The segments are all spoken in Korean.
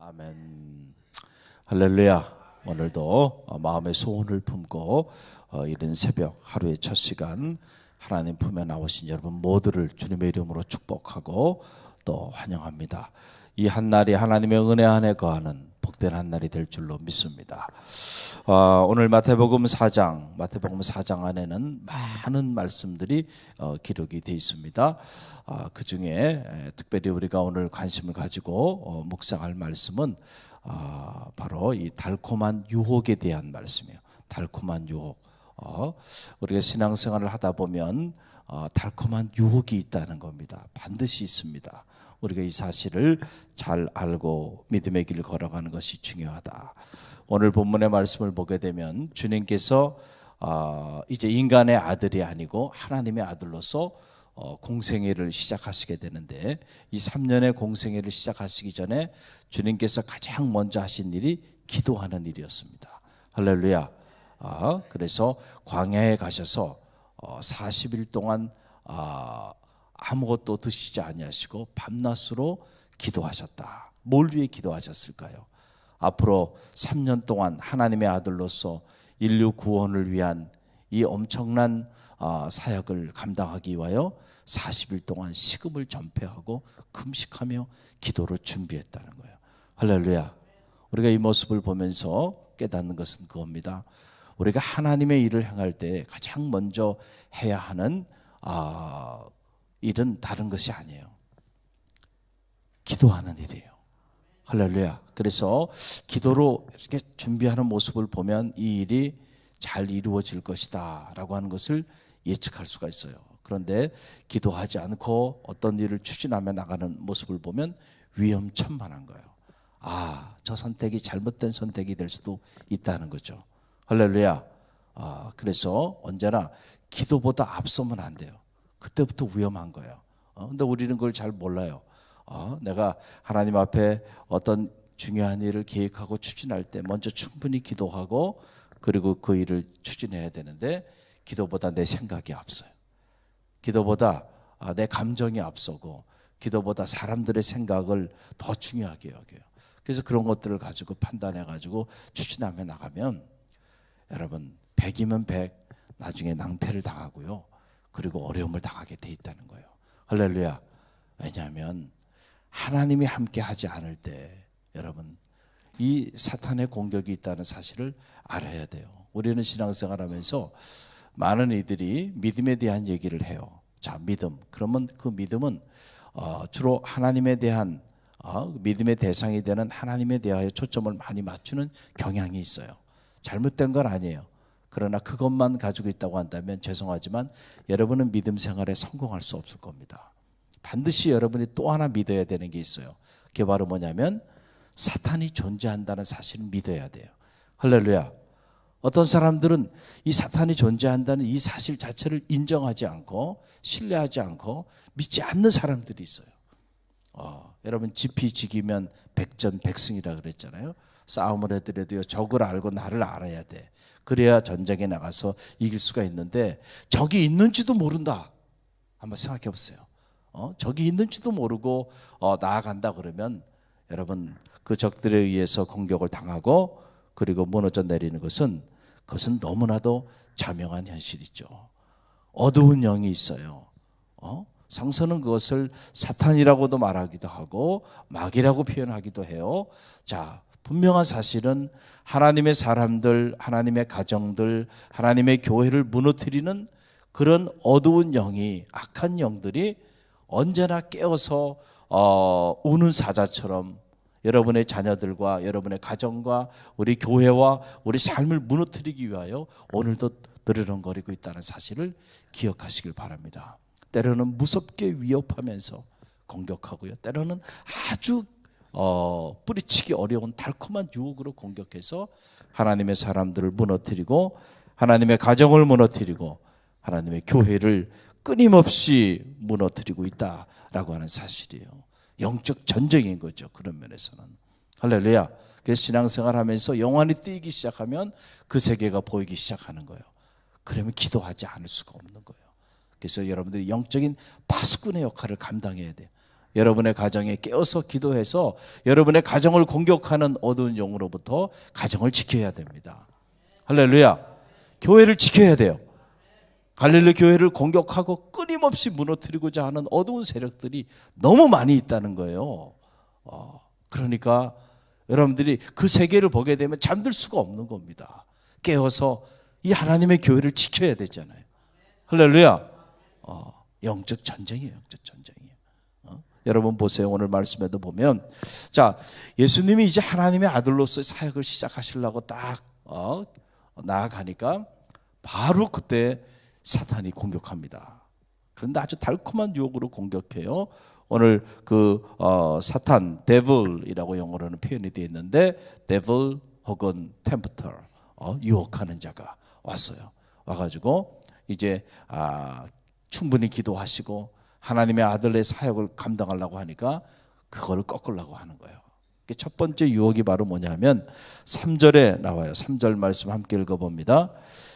아멘. 할렐루야. 오늘도 마음의 소원을 품고 이른 새벽 하루의 첫 시간 하나님 품에 나오신 여러분 모두를 주님의 이름으로 축복하고 또 환영합니다. 이 한날이 하나님의 은혜 안에 거하는 복된 한날이 될 줄로 믿습니다. 오늘 마태복음 4장 안에는 많은 말씀들이 기록이 되어 있습니다. 그 중에 특별히 우리가 오늘 관심을 가지고 묵상할 말씀은 바로 이 달콤한 유혹에 대한 말씀이에요. 달콤한 유혹. 우리가 신앙생활을 하다 보면 달콤한 유혹이 있다는 겁니다. 반드시 있습니다. 우리가 이 사실을 잘 알고 믿음의 길을 걸어가는 것이 중요하다. 오늘 본문의 말씀을 보게 되면 주님께서 이제 인간의 아들이 아니고 하나님의 아들로서 공생애를 시작하시게 되는데, 이 3년의 공생애를 시작하시기 전에 주님께서 가장 먼저 하신 일이 기도하는 일이었습니다. 할렐루야. 그래서 광야에 가셔서 40일 동안 아무것도 드시지 아니하시고 밤낮으로 기도하셨다. 뭘 위해 기도하셨을까요? 앞으로 3년 동안 하나님의 아들로서 인류 구원을 위한 이 엄청난 사역을 감당하기 위하여 40일 동안 식음을 전폐하고 금식하며 기도를 준비했다는 거예요. 할렐루야. 우리가 이 모습을 보면서 깨닫는 것은 그겁니다. 우리가 하나님의 일을 행할 때 가장 먼저 해야 하는 일은 다른 것이 아니에요. 기도하는 일이에요. 할렐루야. 그래서 기도로 이렇게 준비하는 모습을 보면 이 일이 잘 이루어질 것이다 라고 하는 것을 예측할 수가 있어요. 그런데 기도하지 않고 어떤 일을 추진하며 나가는 모습을 보면 위험천만한 거예요. 저 선택이 잘못된 선택이 될 수도 있다는 거죠. 할렐루야. 그래서 언제나 기도보다 앞서면 안 돼요. 그때부터 위험한 거예요. 근데 우리는 그걸 잘 몰라요. 내가 하나님 앞에 어떤 중요한 일을 계획하고 추진할 때 먼저 충분히 기도하고 그리고 그 일을 추진해야 되는데, 기도보다 내 생각이 앞서요. 기도보다 내 감정이 앞서고 기도보다 사람들의 생각을 더 중요하게 여겨요. 그래서 그런 것들을 가지고 판단해 가지고 추진하며 나가면 여러분 100이면 100 나중에 낭패를 당하고요. 그리고 어려움을 당하게 돼 있다는 거예요. 할렐루야. 왜냐하면 하나님이 함께 하지 않을 때 여러분 이 사탄의 공격이 있다는 사실을 알아야 돼요. 우리는 신앙생활하면서 많은 이들이 믿음에 대한 얘기를 해요. 자, 믿음. 그러면 그 믿음은 주로 하나님에 대한 믿음의 대상이 되는 하나님에 대하여 초점을 많이 맞추는 경향이 있어요. 잘못된 건 아니에요. 그러나 그것만 가지고 있다고 한다면 죄송하지만 여러분은 믿음 생활에 성공할 수 없을 겁니다. 반드시 여러분이 또 하나 믿어야 되는 게 있어요. 그게 바로 뭐냐면 사탄이 존재한다는 사실을 믿어야 돼요. 할렐루야. 어떤 사람들은 이 사탄이 존재한다는 이 사실 자체를 인정하지 않고 신뢰하지 않고 믿지 않는 사람들이 있어요. 여러분 지피지기면 백전백승이라 그랬잖아요. 싸움을 해더라도요 적을 알고 나를 알아야 돼. 그래야 전쟁에 나가서 이길 수가 있는데 적이 있는지도 모른다. 한번 생각해 보세요. 적이 있는지도 모르고 나아간다 그러면 여러분 그 적들에 의해서 공격을 당하고 그리고 무너져 내리는 것은 그것은 너무나도 자명한 현실이죠. 어두운 영이 있어요. 성서는 그것을 사탄이라고도 말하기도 하고 마귀라고 표현하기도 해요. 자, 분명한 사실은 하나님의 사람들, 하나님의 가정들, 하나님의 교회를 무너뜨리는 그런 어두운 영이, 악한 영들이 언제나 깨어서 우는 사자처럼 여러분의 자녀들과 여러분의 가정과 우리 교회와 우리 삶을 무너뜨리기 위하여 오늘도 느르렁거리고 있다는 사실을 기억하시길 바랍니다. 때로는 무섭게 위협하면서 공격하고요. 때로는 아주 뿌리치기 어려운 달콤한 유혹으로 공격해서 하나님의 사람들을 무너뜨리고 하나님의 가정을 무너뜨리고 하나님의 교회를 끊임없이 무너뜨리고 있다라고 하는 사실이에요. 영적 전쟁인 거죠. 그런 면에서는. 할렐루야. 그래서 신앙생활하면서 영혼이 뛰기 시작하면 그 세계가 보이기 시작하는 거예요. 그러면 기도하지 않을 수가 없는 거예요. 그래서 여러분들이 영적인 파수꾼의 역할을 감당해야 돼요. 여러분의 가정에 깨어서 기도해서 여러분의 가정을 공격하는 어두운 영으로부터 가정을 지켜야 됩니다. 할렐루야. 교회를 지켜야 돼요. 갈릴리 교회를 공격하고 끊임없이 무너뜨리고자 하는 어두운 세력들이 너무 많이 있다는 거예요. 그러니까 여러분들이 그 세계를 보게 되면 잠들 수가 없는 겁니다. 깨어서 이 하나님의 교회를 지켜야 되잖아요. 할렐루야. 영적 전쟁이에요. 영적 전쟁이에요. 여러분 보세요. 오늘 말씀에도 보면, 자, 예수님이 이제 하나님의 아들로서의 사역을 시작하시려고 딱 나아가니까 바로 그때 사탄이 공격합니다. 그런데 아주 달콤한 유혹으로 공격해요. 오늘 그 사탄, devil이라고 영어로는 표현이 되어 있는데 devil 혹은 tempter, 유혹하는 자가 왔어요. 와가지고 이제 충분히 기도하시고 하나님의 아들의 사역을 감당하려고 하니까 그걸 꺾으려고 하는 거예요. 첫 번째 유혹이 바로 뭐냐면 3절에 나와요. 3절 말씀 함께 읽어봅니다.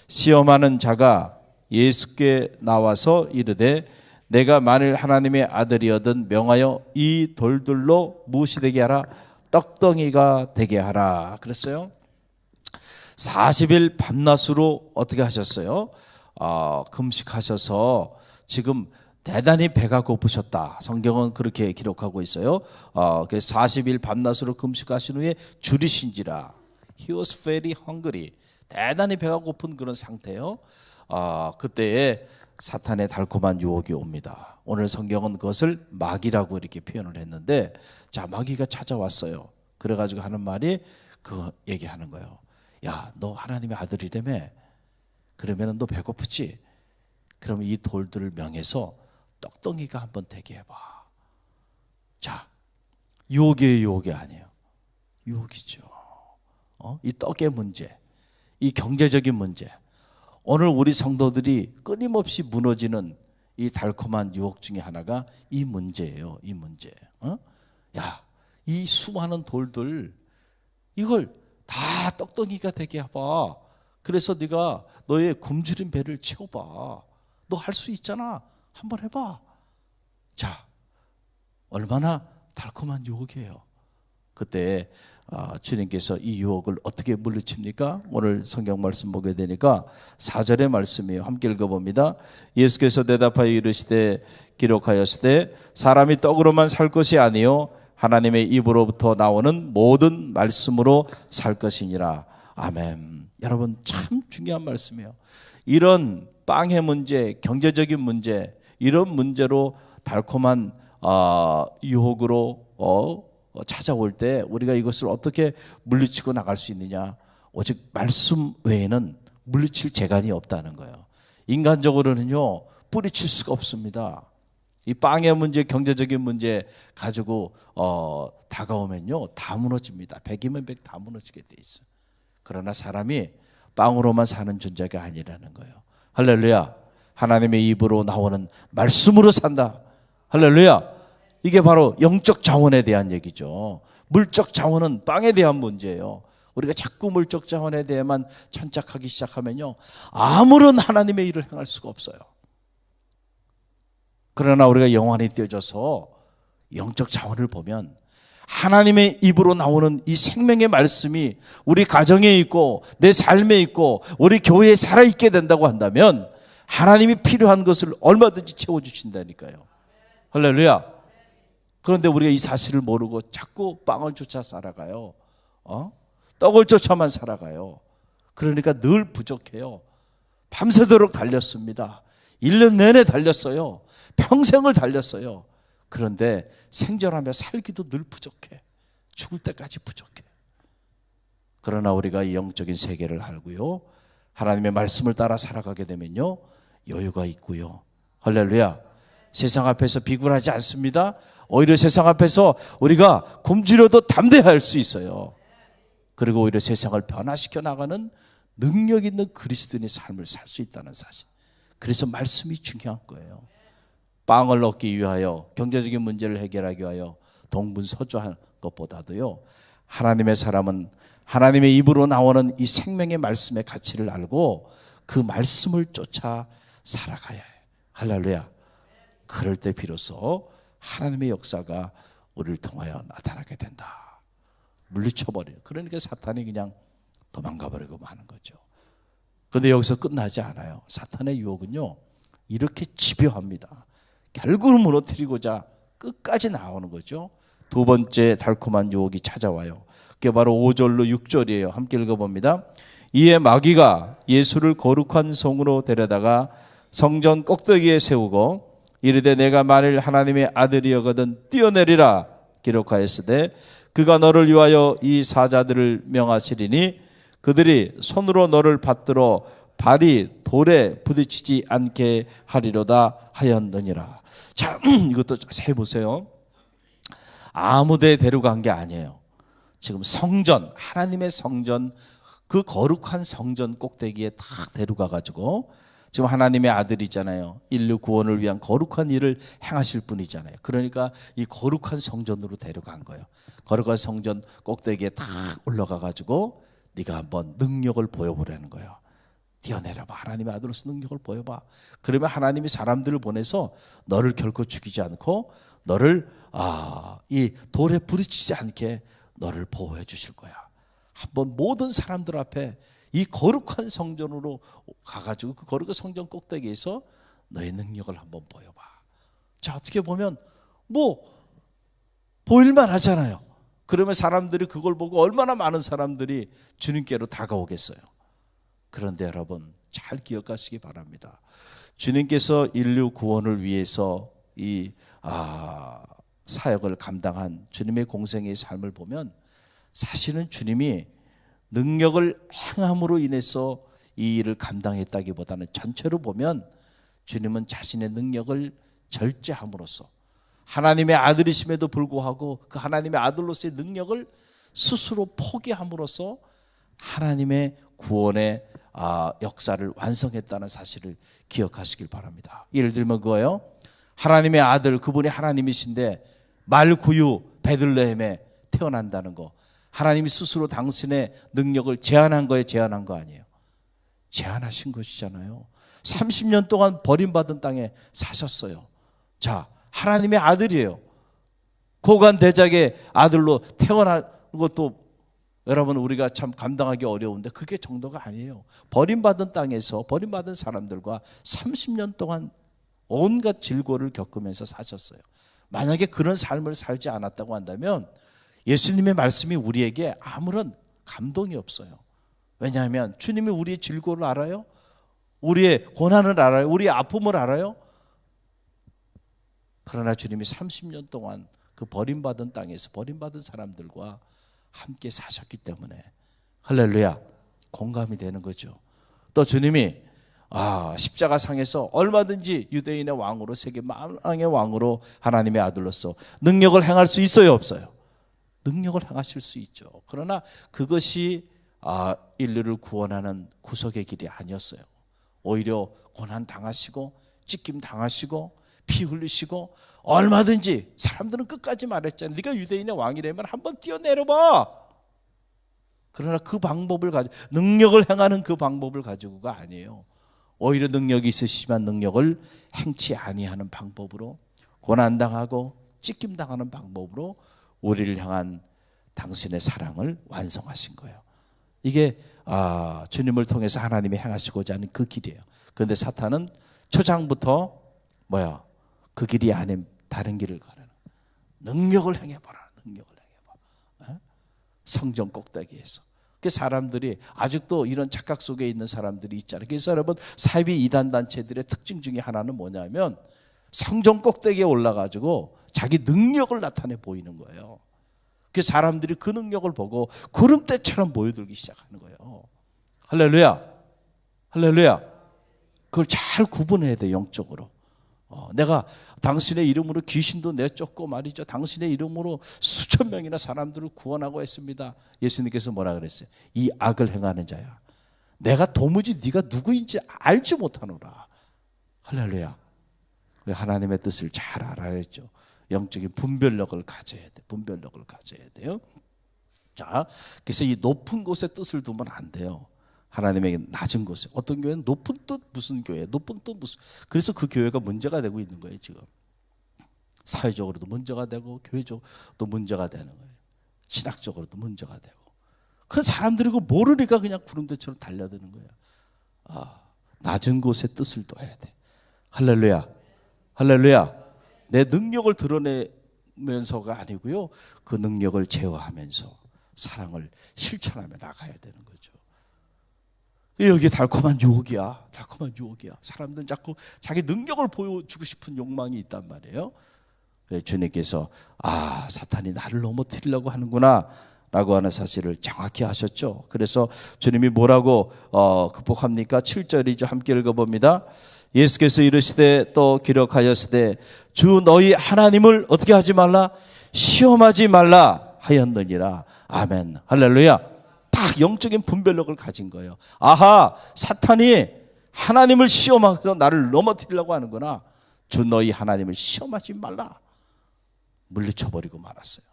시험하는 자가 예수께 나와서 이르되 내가 만일 하나님의 아들이거든 명하여 이 돌들로 무엇이 되게 하라? 떡덩이가 되게 하라. 그랬어요. 40일 밤낮으로 어떻게 하셨어요? 금식하셔서 지금 대단히 배가 고프셨다. 성경은 그렇게 기록하고 있어요. 그래서 40일 밤낮으로 금식하신 후에 줄이신지라. He was very hungry. 대단히 배가 고픈 그런 상태예요. 그때에 사탄의 달콤한 유혹이 옵니다. 오늘 성경은 그것을 마귀라고 이렇게 표현을 했는데, 자, 마귀가 찾아왔어요. 그래가지고 하는 말이 그 얘기하는 거예요. 야, 너 하나님의 아들이라며? 그러면 너 배고프지? 그럼 이 돌들을 명해서 떡덩이가 한번 되게 해봐. 자, 유혹이에요, 유혹이 아니에요. 유혹이죠. 이 떡의 문제, 이 경제적인 문제. 오늘 우리 성도들이 끊임없이 무너지는 이 달콤한 유혹 중에 하나가 이 문제예요. 이 문제. 야, 이 수많은 돌들 이걸 다 떡덩이가 되게 해봐. 그래서 네가 너의 굶주린 배를 채워봐. 너 할 수 있잖아. 한번 해봐. 자, 얼마나 달콤한 유혹이에요. 그때 주님께서 이 유혹을 어떻게 물리칩니까? 오늘 성경 말씀 보게 되니까 4절의 말씀이에요. 함께 읽어봅니다. 예수께서 대답하여 이르시되 기록하였으되 사람이 떡으로만 살 것이 아니요 하나님의 입으로부터 나오는 모든 말씀으로 살 것이니라. 아멘. 여러분 참 중요한 말씀이에요. 이런 빵의 문제, 경제적인 문제, 이런 문제로 달콤한 유혹으로 찾아올 때 우리가 이것을 어떻게 물리치고 나갈 수 있느냐? 오직 말씀 외에는 물리칠 재간이 없다는 거예요. 인간적으로는요 뿌리칠 수가 없습니다. 이 빵의 문제, 경제적인 문제 가지고 다가오면요 다 무너집니다. 100이면 100 다 무너지게 돼 있어요. 그러나 사람이 빵으로만 사는 존재가 아니라는 거예요. 할렐루야. 하나님의 입으로 나오는 말씀으로 산다. 할렐루야. 이게 바로 영적 자원에 대한 얘기죠. 물적 자원은 빵에 대한 문제예요. 우리가 자꾸 물적 자원에 대해만 천착하기 시작하면요 아무런 하나님의 일을 행할 수가 없어요. 그러나 우리가 영원히 떼어져서 영적 자원을 보면 하나님의 입으로 나오는 이 생명의 말씀이 우리 가정에 있고 내 삶에 있고 우리 교회에 살아있게 된다고 한다면 하나님이 필요한 것을 얼마든지 채워주신다니까요. 할렐루야. 그런데 우리가 이 사실을 모르고 자꾸 빵을 쫓아 살아가요. 떡을 쫓아만 살아가요. 그러니까 늘 부족해요. 밤새도록 달렸습니다. 1년 내내 달렸어요. 평생을 달렸어요. 그런데 생존하며 살기도 늘 부족해. 죽을 때까지 부족해. 그러나 우리가 이 영적인 세계를 알고요 하나님의 말씀을 따라 살아가게 되면요 여유가 있고요. 할렐루야. 세상 앞에서 비굴하지 않습니다. 오히려 세상 앞에서 우리가 굶주려도 담대할 수 있어요. 그리고 오히려 세상을 변화시켜 나가는 능력 있는 그리스도인의 삶을 살 수 있다는 사실. 그래서 말씀이 중요한 거예요. 빵을 얻기 위하여 경제적인 문제를 해결하기 위하여 동분서주한 것보다도요 하나님의 사람은 하나님의 입으로 나오는 이 생명의 말씀의 가치를 알고 그 말씀을 쫓아 살아가야 해요. 할렐루야. 그럴 때 비로소 하나님의 역사가 우리를 통하여 나타나게 된다. 물리쳐버려요. 그러니까 사탄이 그냥 도망가 버리고 마는 거죠. 그런데 여기서 끝나지 않아요. 사탄의 유혹은요, 이렇게 집요합니다. 결국은 무너뜨리고자 끝까지 나오는 거죠. 두 번째 달콤한 유혹이 찾아와요. 그게 바로 5절로 6절이에요. 함께 읽어봅니다. 이에 마귀가 예수를 거룩한 성으로 데려다가 성전 꼭대기에 세우고 이르되 내가 만일 하나님의 아들이여거든 뛰어내리라 기록하였으되 그가 너를 위하여 이 사자들을 명하시리니 그들이 손으로 너를 받들어 발이 돌에 부딪히지 않게 하리로다 하였느니라. 자, 이것도 자세히 보세요. 아무 데 데려간 게 아니에요. 지금 성전, 하나님의 성전, 그 거룩한 성전 꼭대기에 딱 데려가 가지고 지금 하나님의 아들이잖아요. 인류 구원을 위한 거룩한 일을 행하실 분이잖아요. 그러니까 이 거룩한 성전으로 데려간 거예요. 거룩한 성전 꼭대기에 딱 올라가 가지고 네가 한번 능력을 보여보라는 거예요. 뛰어내려봐. 하나님의 아들로서 능력을 보여봐. 그러면 하나님이 사람들을 보내서 너를 결코 죽이지 않고 너를 이 돌에 부딪히지 않게 너를 보호해 주실 거야. 한번 모든 사람들 앞에 이 거룩한 성전으로 가가지고 그 거룩한 성전 꼭대기에서 너의 능력을 한번 보여봐. 자, 어떻게 보면 뭐 보일만 하잖아요. 그러면 사람들이 그걸 보고 얼마나 많은 사람들이 주님께로 다가오겠어요. 그런데 여러분 잘 기억하시기 바랍니다. 주님께서 인류 구원을 위해서 이 사역을 감당한 주님의 공생의 삶을 보면 사실은 주님이 능력을 행함으로 인해서 이 일을 감당했다기보다는 전체로 보면 주님은 자신의 능력을 절제함으로써 하나님의 아들이심에도 불구하고 그 하나님의 아들로서의 능력을 스스로 포기함으로써 하나님의 구원의 역사를 완성했다는 사실을 기억하시길 바랍니다. 예를 들면 그거예요. 하나님의 아들, 그분이 하나님이신데 말구유 베들레헴에 태어난다는 거, 하나님이 스스로 당신의 능력을 제한한 거에 제한한 거 아니에요. 제한하신 것이잖아요. 30년 동안 버림받은 땅에 사셨어요. 자, 하나님의 아들이에요. 고관 대작의 아들로 태어난 것도 여러분 우리가 참 감당하기 어려운데 그게 정도가 아니에요. 버림받은 땅에서 버림받은 사람들과 30년 동안 온갖 질고를 겪으면서 사셨어요. 만약에 그런 삶을 살지 않았다고 한다면 예수님의 말씀이 우리에게 아무런 감동이 없어요. 왜냐하면 주님이 우리의 질고를 알아요. 우리의 고난을 알아요. 우리의 아픔을 알아요. 그러나 주님이 30년 동안 그 버림받은 땅에서 버림받은 사람들과 함께 사셨기 때문에 할렐루야 공감이 되는 거죠. 또 주님이 십자가 상에서 얼마든지 유대인의 왕으로 세계 만왕의 왕으로 하나님의 아들로서 능력을 행할 수 있어요, 없어요? 능력을 행하실 수 있죠. 그러나 그것이 인류를 구원하는 구속의 길이 아니었어요. 오히려 고난 당하시고 찢김 당하시고 피 흘리시고 얼마든지 사람들은 끝까지 말했잖아요. 네가 유대인의 왕이라면 한번 뛰어내려봐. 그러나 그 방법을 가지고 능력을 행하는 그 방법을 가지고가 아니에요. 오히려 능력이 있으시지만 능력을 행치 아니하는 방법으로 고난당하고 찢김당하는 방법으로 우리를 향한 당신의 사랑을 완성하신 거예요. 이게 주님을 통해서 하나님이 행하시고자 하는 그 길이에요. 그런데 사탄은 초장부터 그 길이 아닌 다른 길을 가는 능력을 행해봐라. 능력을 행해봐. 성전 꼭대기에서. 그 사람들이 아직도 이런 착각 속에 있는 사람들이 있잖아요. 그래서 여러분 사이비 이단 단체들의 특징 중에 하나는 뭐냐면 성전 꼭대기에 올라가지고 자기 능력을 나타내 보이는 거예요. 그 사람들이 그 능력을 보고 구름대처럼 모여들기 시작하는 거예요. 할렐루야. 할렐루야. 그걸 잘 구분해야 돼, 영적으로. 내가 당신의 이름으로 귀신도 내쫓고 말이죠. 당신의 이름으로 수천 명이나 사람들을 구원하고 했습니다. 예수님께서 뭐라 그랬어요? 이 악을 행하는 자야. 내가 도무지 네가 누구인지 알지 못하노라. 할렐루야. 하나님의 뜻을 잘 알아야죠. 영적인 분별력을 가져야 돼. 분별력을 가져야 돼요. 자, 그래서 이 높은 곳에 뜻을 두면 안 돼요. 하나님에게 낮은 곳에. 어떤 교회는 높은 뜻 무슨 교회, 높은 뜻 무슨. 그래서 그 교회가 문제가 되고 있는 거예요 지금. 사회적으로도 문제가 되고 교회적으로도 문제가 되는 거예요. 신학적으로도 문제가 되고. 그 사람들이 그거 모르니까 그냥 구름대처럼 달려드는 거예요. 낮은 곳에 뜻을 둬야 돼. 할렐루야. 할렐루야. 내 능력을 드러내면서가 아니고요, 그 능력을 제어하면서 사랑을 실천하며 나가야 되는 거죠. 여기 달콤한 유혹이야. 달콤한 유혹이야. 사람들은 자꾸 자기 능력을 보여주고 싶은 욕망이 있단 말이에요. 주님께서 사탄이 나를 넘어뜨리려고 하는구나 라고 하는 사실을 정확히 아셨죠. 그래서 주님이 뭐라고 극복합니까? 7절이죠. 함께 읽어봅니다. 예수께서 이르시되 또 기록하였으되 주 너희 하나님을 어떻게 하지 말라? 시험하지 말라 하였느니라. 아멘. 할렐루야. 딱 영적인 분별력을 가진 거예요. 사탄이 하나님을 시험하면서 나를 넘어뜨리려고 하는구나. 주 너희 하나님을 시험하지 말라. 물리쳐버리고 말았어요.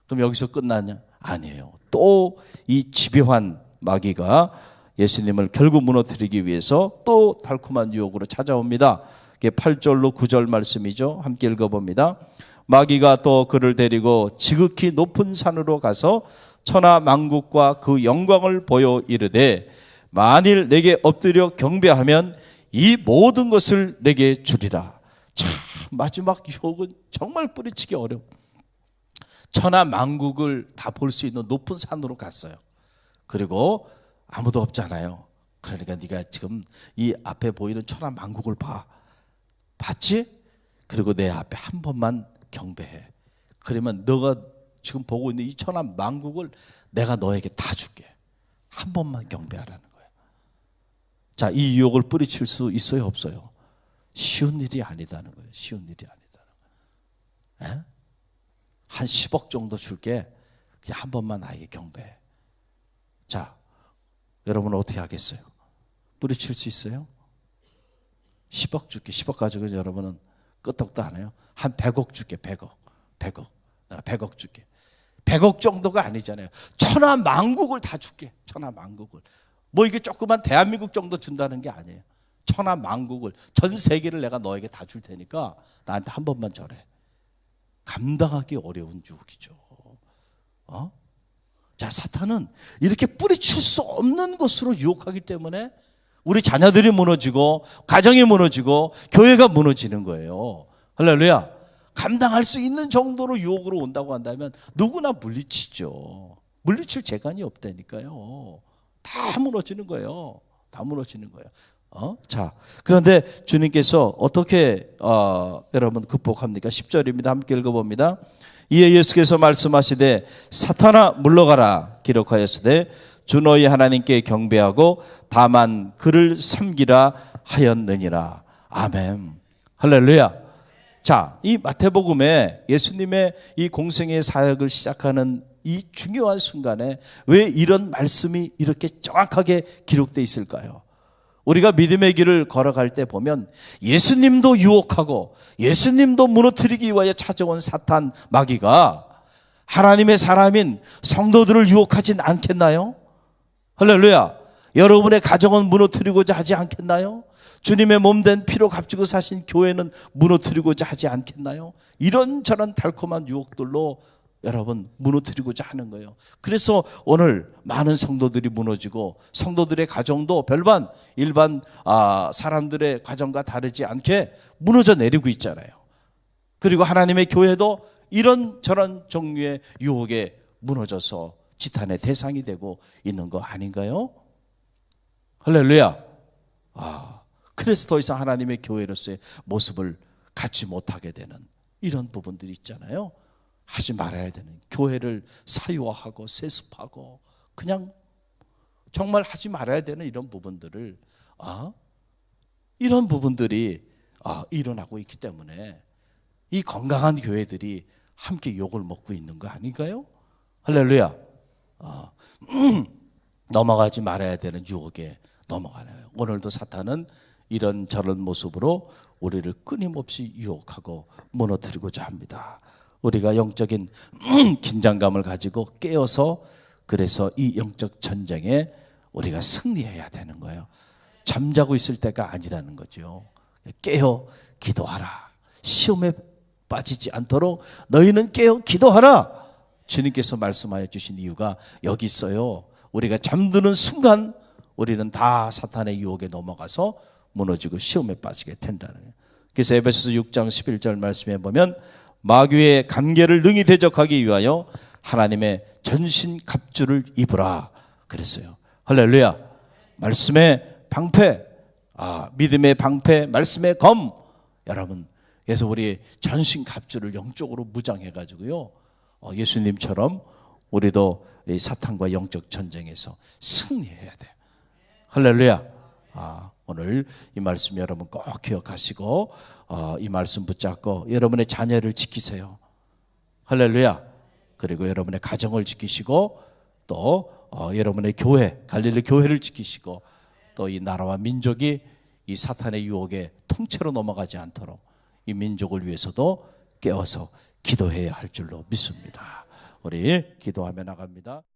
그럼 여기서 끝나냐? 아니에요. 또 이 집요한 마귀가 예수님을 결국 무너뜨리기 위해서 또 달콤한 유혹으로 찾아옵니다. 그게 8절로 9절 말씀이죠. 함께 읽어봅니다. 마귀가 또 그를 데리고 지극히 높은 산으로 가서 천하 만국과 그 영광을 보여 이르되 만일 내게 엎드려 경배하면 이 모든 것을 내게 주리라. 참 마지막 유혹은 정말 뿌리치기 어려워. 천하 만국을 다 볼 수 있는 높은 산으로 갔어요. 그리고 아무도 없잖아요. 그러니까 네가 지금 이 앞에 보이는 천하 만국을 봐. 봤지? 그리고 내 앞에 한 번만 경배해. 그러면 너가 지금 보고 있는 이 천하 만국을 내가 너에게 다 줄게. 한 번만 경배하라는 거예요. 자, 이 유혹을 뿌리칠 수 있어요, 없어요? 쉬운 일이 아니다는 거예요. 쉬운 일이 아니다는 거예요. 한 10억 정도 줄게. 그냥 한 번만 나에게 경배해. 자, 여러분은 어떻게 하겠어요? 뿌리칠 수 있어요? 10억 줄게. 10억 가지고 여러분은 끄떡도 안 해요. 한 100억 줄게. 100억. 내가 100억 줄게. 100억 정도가 아니잖아요. 천하 만국을 다 줄게. 천하 만국을. 뭐 이게 조그만 대한민국 정도 준다는 게 아니에요. 천하 만국을, 전 세계를 내가 너에게 다 줄 테니까 나한테 한 번만 절해. 감당하기 어려운 유혹이죠. 자, 사탄은 이렇게 뿌리칠 수 없는 것으로 유혹하기 때문에 우리 자녀들이 무너지고 가정이 무너지고 교회가 무너지는 거예요. 할렐루야. 감당할 수 있는 정도로 유혹으로 온다고 한다면 누구나 물리치죠. 물리칠 재간이 없다니까요. 다 무너지는 거예요. 다 무너지는 거예요. 자, 그런데 주님께서 어떻게 여러분 극복합니까? 10절입니다. 함께 읽어봅니다. 이에 예수께서 말씀하시되 사탄아 물러가라. 기록하였으되 주 너희 하나님께 경배하고 다만 그를 섬기라 하였느니라. 아멘. 할렐루야. 자, 이 마태복음에 예수님의 이 공생의 사역을 시작하는 이 중요한 순간에 왜 이런 말씀이 이렇게 정확하게 기록되어 있을까요? 우리가 믿음의 길을 걸어갈 때 보면 예수님도 유혹하고 예수님도 무너뜨리기 위하여 찾아온 사탄 마귀가 하나님의 사람인 성도들을 유혹하진 않겠나요? 할렐루야. 여러분의 가정은 무너뜨리고자 하지 않겠나요? 주님의 몸된 피로 값지고 사신 교회는 무너뜨리고자 하지 않겠나요? 이런저런 달콤한 유혹들로 여러분 무너뜨리고자 하는 거예요. 그래서 오늘 많은 성도들이 무너지고 성도들의 가정도 별반 일반 사람들의 가정과 다르지 않게 무너져 내리고 있잖아요. 그리고 하나님의 교회도 이런저런 종류의 유혹에 무너져서 지탄의 대상이 되고 있는 거 아닌가요? 할렐루야. 그래서 더 이상 하나님의 교회로서의 모습을 갖지 못하게 되는 이런 부분들이 있잖아요. 하지 말아야 되는, 교회를 사유화하고 세습하고 그냥 정말 하지 말아야 되는 이런 부분들을 이런 부분들이 일어나고 있기 때문에 이 건강한 교회들이 함께 욕을 먹고 있는 거 아닌가요? 할렐루야. 넘어가지 말아야 되는 유혹에 넘어가네요. 오늘도 사탄은 이런저런 모습으로 우리를 끊임없이 유혹하고 무너뜨리고자 합니다. 우리가 영적인 긴장감을 가지고 깨어서 그래서 이 영적 전쟁에 우리가 승리해야 되는 거예요. 잠자고 있을 때가 아니라는 거죠. 깨어 기도하라. 시험에 빠지지 않도록 너희는 깨어 기도하라. 주님께서 말씀하여 주신 이유가 여기 있어요. 우리가 잠드는 순간 우리는 다 사탄의 유혹에 넘어가서 무너지고 시험에 빠지게 된다는 거예요. 그래서 에베소서 6장 11절 말씀에 보면 마귀의 관계를 능히 대적하기 위하여 하나님의 전신 갑주를 입으라 그랬어요. 할렐루야. 말씀의 방패, 믿음의 방패, 말씀의 검. 여러분, 그래서 우리 전신 갑주를 영적으로 무장해가지고요, 예수님처럼 우리도 이 사탄과 영적 전쟁에서 승리해야 돼요. 할렐루야. 오늘 이 말씀 여러분 꼭 기억하시고 이 말씀 붙잡고 여러분의 자녀를 지키세요. 할렐루야. 그리고 여러분의 가정을 지키시고 또 여러분의 교회, 갈릴리 교회를 지키시고 또 이 나라와 민족이 이 사탄의 유혹에 통째로 넘어가지 않도록 이 민족을 위해서도 깨어서 기도해야 할 줄로 믿습니다. 우리 기도하며 나갑니다.